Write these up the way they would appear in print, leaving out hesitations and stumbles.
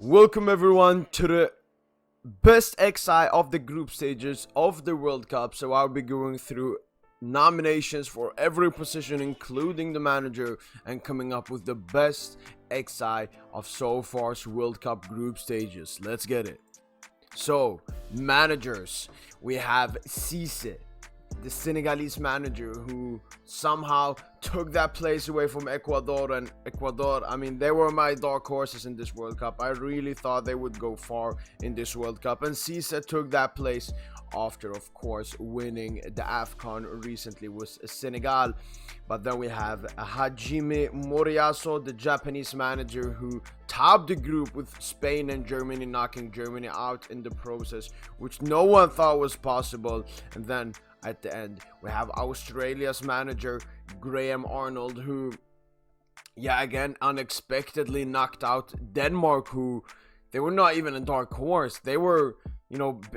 Welcome everyone to the best XI of the group stages of the World Cup. So I'll be going through nominations for every position including the manager and coming up with the best XI of so far's World Cup group stages. Let's get it. So managers, we have Cisse, the Senegalese manager who somehow took that place away from Ecuador. And Ecuador, I mean, they were my dark horses in this World Cup. I really thought they would go far in this World Cup, and Cisse took that place after, of course, winning the AFCON recently with Senegal. But then we have Hajime Moriyasu, the Japanese manager who topped the group with Spain and Germany, knocking Germany out in the process, which no one thought was possible. And then at the end, we have Australia's manager, Graham Arnold, who, again, unexpectedly knocked out Denmark, who they were not even a dark horse. They were,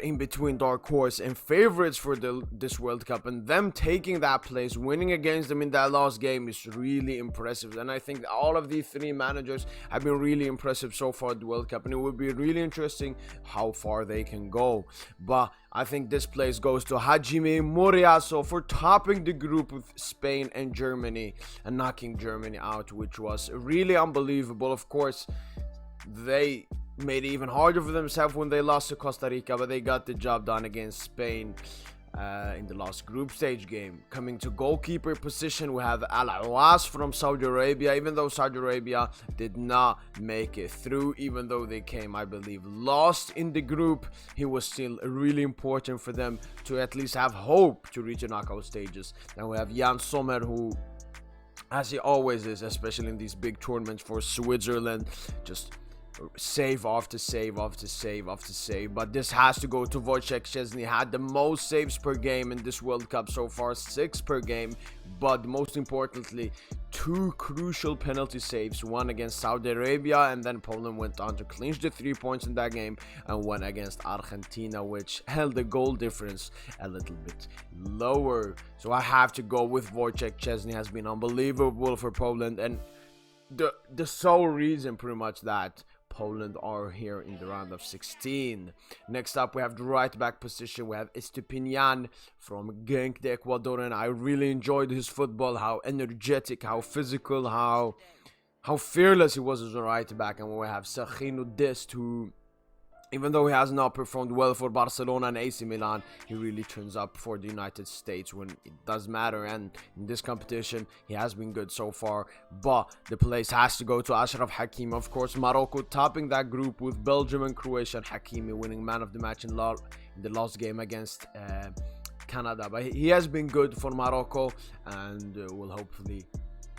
in between dark horse and favorites for this World Cup, and them taking that place, winning against them in that last game is really impressive. And I think all of these three managers have been really impressive so far at the World Cup, and it would be really interesting how far they can go. But I think this place goes to Hajime Moriyasu for topping the group with Spain and Germany and knocking Germany out, which was really unbelievable. Of course, they made it even harder for themselves when they lost to Costa Rica, but they got the job done against Spain in the last group stage game. Coming to goalkeeper position, we have Al Awas from Saudi Arabia. Even though Saudi Arabia did not make it through, even though they came, I believe, lost in the group, he was still really important for them to at least have hope to reach the knockout stages. Then we have Jan Sommer, who, as he always is, especially in these big tournaments for Switzerland, just save after save after save after save. But this has to go to Wojciech Szczesny. Had the most saves per game in this World Cup so far, 6 per game. But most importantly, 2 crucial penalty saves, one against Saudi Arabia, and then Poland went on to clinch the 3 points in that game, and one against Argentina, which held the goal difference a little bit lower. So I have to go with Wojciech Szczesny. Has been unbelievable for Poland, and the sole reason pretty much that Poland are here in the round of 16. Next up, we have the right back position. We have Estepinian from Genk, the Ecuadorian. I really enjoyed his football, how energetic, how physical, how fearless he was as a right back. And we have Sergino Dest, who, even though he has not performed well for Barcelona and AC Milan, he really turns up for the United States when it does matter. And in this competition, he has been good so far. But the place has to go to Achraf Hakimi. Of course, Morocco topping that group with Belgium and Croatia, and Hakimi winning man of the match in the last game against Canada. But he has been good for Morocco, and will hopefully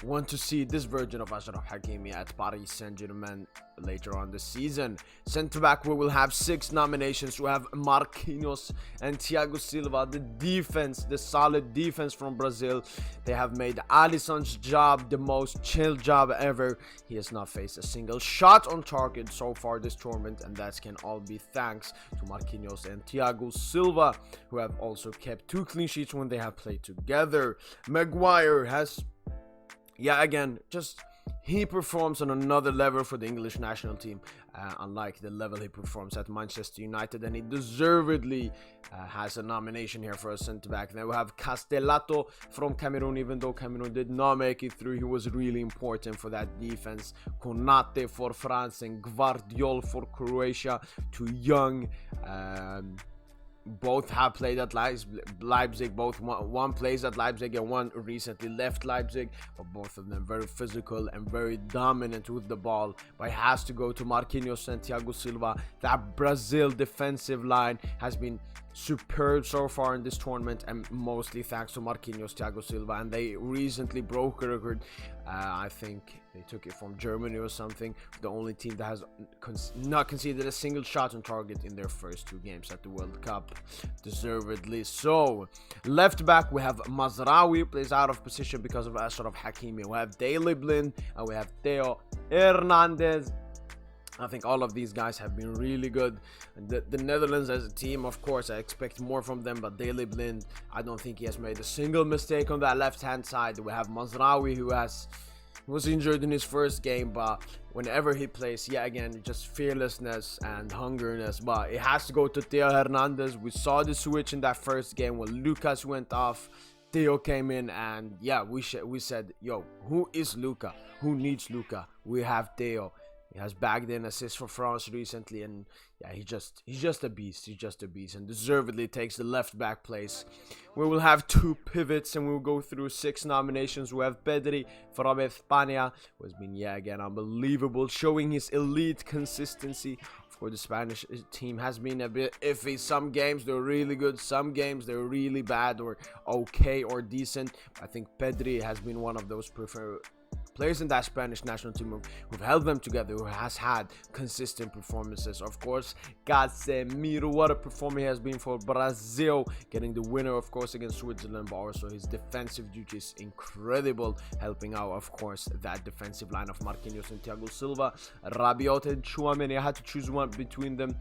want to see this version of Achraf Hakimi at Paris Saint-Germain later on this season. Centre back, we will have 6 nominations. We have Marquinhos and Thiago Silva. The defense, the solid defense from Brazil. They have made Alisson's job the most chill job ever. He has not faced a single shot on target so far this tournament, and that can all be thanks to Marquinhos and Thiago Silva, who have also kept 2 clean sheets when they have played together. Maguire has, again, he performs on another level for the English national team, unlike the level he performs at Manchester United, and he deservedly has a nomination here for a centre-back. Then we have Castellato from Cameroon. Even though Cameroon did not make it through, he was really important for that defense. Konate for France and Gvardiol for Croatia, 2 young, both have played at Leipzig. Both one plays at Leipzig and one recently left Leipzig, but both of them very physical and very dominant with the ball. But it has to go to Marquinhos and Thiago Silva. That Brazil defensive line has been superb so far in this tournament, and mostly thanks to Marquinhos, Thiago Silva. And they recently broke a record. I think they took it from Germany or something, the only team that has not conceded a single shot on target in their first 2 games at the World Cup, deservedly so. Left back, we have Mazraoui, plays out of position because of Achraf Hakimi. We have Daley Blind and we have Theo Hernandez. I think all of these guys have been really good. The Netherlands as a team, of course, I expect more from them, but Daley Blind, I don't think he has made a single mistake on that left-hand side. We have Mazraoui, who has was injured in his first game, but whenever he plays, yeah, again, just fearlessness and hungerness. But it has to go to Theo Hernandez. We saw the switch in that first game when Lucas went off. Theo came in, and yeah, we said, yo, who is Luka? Who needs Luka? We have Theo. He has bagged in assists for France recently, and yeah, he's just a beast. He's just a beast, and deservedly takes the left back place. We will have 2 pivots, and we'll go through 6 nominations. We have Pedri from España, who has been, yeah, again, unbelievable, showing his elite consistency. Of course, the Spanish team has been a bit iffy. Some games they're really good, some games they're really bad or okay or decent. I think Pedri has been one of those preferred players in that Spanish national team who've held them together, who has had consistent performances. Of course, Casemiro, what a performer he has been for Brazil, getting the winner, of course, against Switzerland, but also his defensive duties incredible, helping out, of course, that defensive line of Marquinhos and Thiago Silva. Rabiot and Tchouaméni, I had to choose one between them,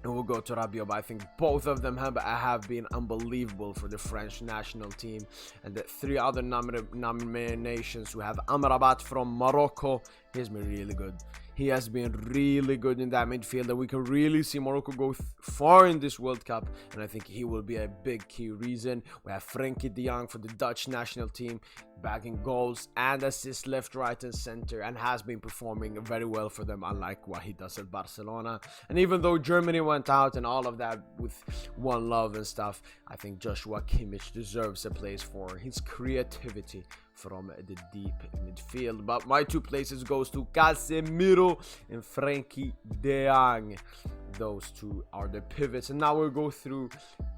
and we'll go to Rabiot, but I think both of them have been unbelievable for the French national team. And the 3 other nominations, we have Amrabat from Morocco. He's been really good. He has been really good in that midfield, and we can really see Morocco go far in this World Cup, and I think he will be a big key reason. We have Frenkie de Jong for the Dutch national team, bagging goals and assists left, right and center, and has been performing very well for them, unlike what he does at Barcelona. And even though Germany went out and all of that with one love and stuff, I think Joshua Kimmich deserves a place for his creativity from the deep midfield. But my 2 places goes to Casemiro and Frenkie de Jong. Those 2 are the pivots, and now we'll go through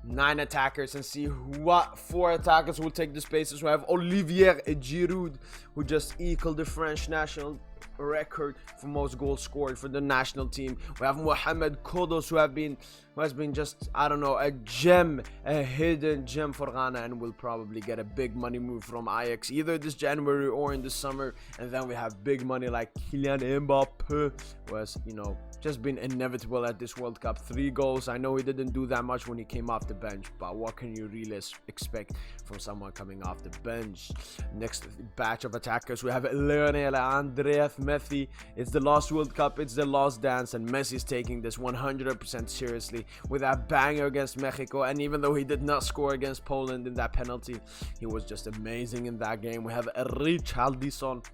9 attackers and see what 4 attackers will take the spaces. We have Olivier Giroud, who just equaled the French national record for most goals scored for the national team. We have Mohamed Kudus, who has been just, I don't know, a gem, a hidden gem for Ghana, and will probably get a big money move from Ajax either this January or in the summer. And then we have big money like Kylian Mbappe, who has, you know, just been inevitable at this World Cup. 3 goals. I know he didn't do that much when he came off the bench, but what can you really expect from someone coming off the bench? Next batch of attackers, we have Lionel Andreas Messi. It's the last World Cup, it's the last dance, and Messi's taking this 100% seriously with that banger against Mexico. And even though he did not score against Poland in that penalty, he was just amazing in that game. We have Richarlison,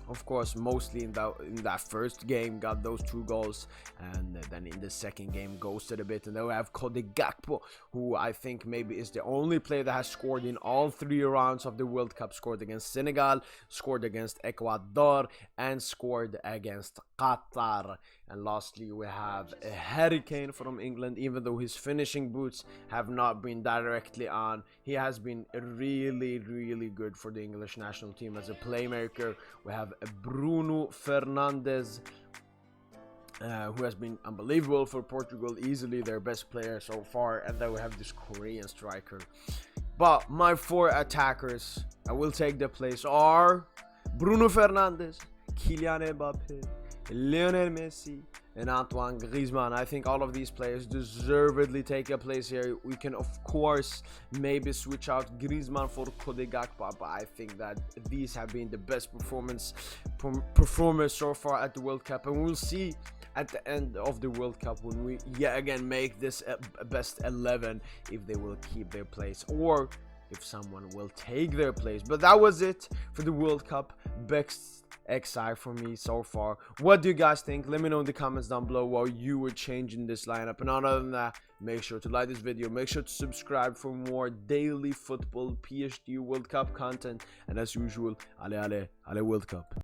of course, mostly in that first game, got those 2 goals, and then in the second game ghosted a bit. And then we have Cody Gakpo, who I think maybe is the only player that has scored in all 3 rounds of the World Cup. Scored against Senegal, scored against Ecuador, and scored against Qatar. And lastly, we have a Harry Kane from England. Even though his finishing boots have not been directly on, he has been really, really good for the English national team as a playmaker. We have Bruno Fernandes, who has been unbelievable for Portugal, easily their best player so far. And then we have this Korean striker. But my 4 attackers, I will take the place, are Bruno Fernandes, Kylian Mbappe, Lionel Messi, and Antoine Griezmann. I think all of these players deservedly take a place here. We can, of course, maybe switch out Griezmann for Cody Gakpo, but I think that these have been the best performers so far at the World Cup, and we'll see at the end of the World Cup when we yet again make this best 11 if they will keep their place or if someone will take their place. But that was it for the World Cup. Best XI for me so far. What do you guys think? Let me know in the comments down below while you were changing this lineup. And other than that, make sure to like this video, make sure to subscribe for more daily football PSG World Cup content, and as usual, allez World Cup.